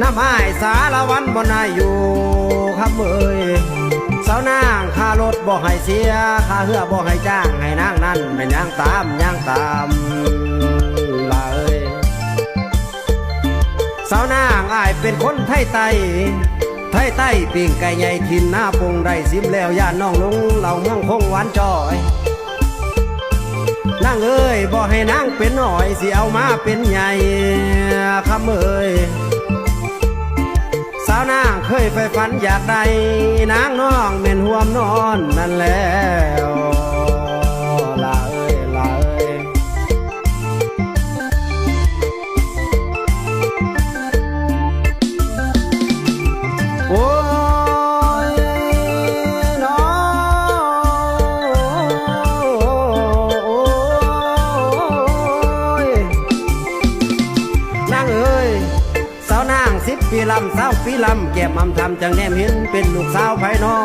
น้ำอ้ายสารวันบ่นายอยู่ครับเอ้ยสาวนางค่ารถบ่ให้เสียค่าเหือบ่ให้จ้างให้นางนั้นไม่ย่างตามลาเอ้ยสาวนางอ้ายเป็นคนไทยไต้ปิ้งไก่ใหญ่ทินหน้าปงได้ซิมแล้วย่านน้องลงเหล่าเมืองคงหวานจอยนางเอ้ยบ่ให้นางเป็นหน่อยสิเอามาเป็นใหญ่คำเอ้ยสาวนางเคยไฟฝันอยากได้นางน้องเม่นห่วมนอนนั่นแล้วลาเอ้ยลาเอ้ยโอ้ยน้องนางเอ้ยสาวนาง10 ปีลำ20 ปีลำแก้มอำทำจังแนมเห็นเป็นลูกสาวไผน้อ